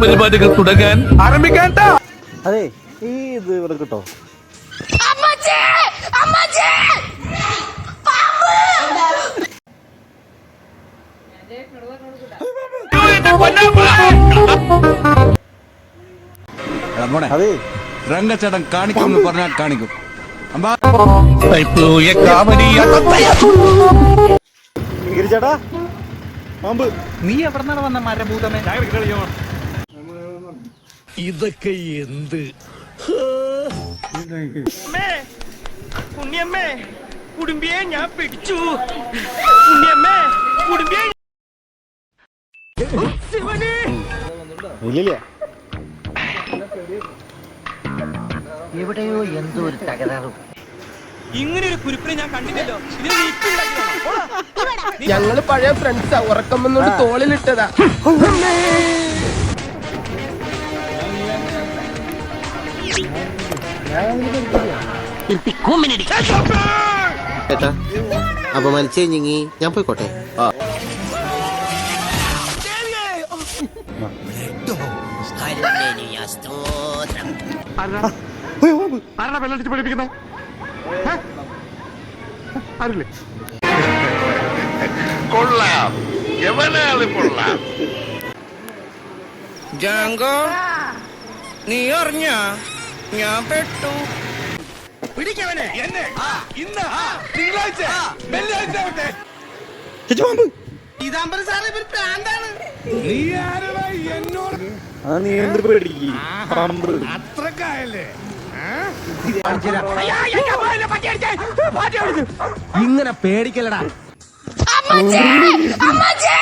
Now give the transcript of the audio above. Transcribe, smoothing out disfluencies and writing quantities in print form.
പരിപാടികൾ തുടങ്ങാൻ ആരംഭിക്കാൻ. അതെ ഈ ഇത് ഇവിടെ കിട്ടോ? അതെ രംഗച്ചേട്ടൻ കാണിക്കും പറഞ്ഞാൽ കാണിക്കും. ചേട്ടാ പാമ്പ്. നീ എവിടെന്നാണ് വന്ന മരഭൂതമേ? ഇതൊക്കെ എന്ത്? ഉണ്ണിയമ്മേ കുടുംബിയെ ഞാൻ പിടിച്ചു. ഉണ്ണിയമ്മേ കുടുംബിയെ ഇല്ലില്ല. എവിടെയോ എന്തോ ഒരു തകരാറും. ഇങ്ങനെ ഒരു കുരിപ്പിനെ ഞാൻ കണ്ടില്ലല്ലോ. ഞങ്ങള് പഴയ ഫ്രണ്ട്സാ. ഉറക്കം വന്നോണ്ട് തോളിലിട്ടതാ. ചേട്ടാ അപമാനിച്ചേ ഞങ്ങി ഞാൻ പോയിക്കോട്ടെ. കൊള്ളാം, എവനാള് കൊള്ളാം. ജാങ്കോ നീ അറിഞ്ഞ ഞാൻ പെട്ടു. പിടിക്കവനെ എന്നെ ഇന്ന് തിങ്കളാഴ്ച വെള്ളിയാഴ്ച ആവട്ടെ. ഇതാമ്പർ സാറേ ഇവര് പ്രാന്താണ്. നീ ആരടാ എന്നോട് ആ നീ എന്ത് പേടിക്ക്? പാമ്പ് അത്രക്കായല്ലേ? ഇങ്ങനെ പേടിക്കലടാ. അമ്മച്ചേ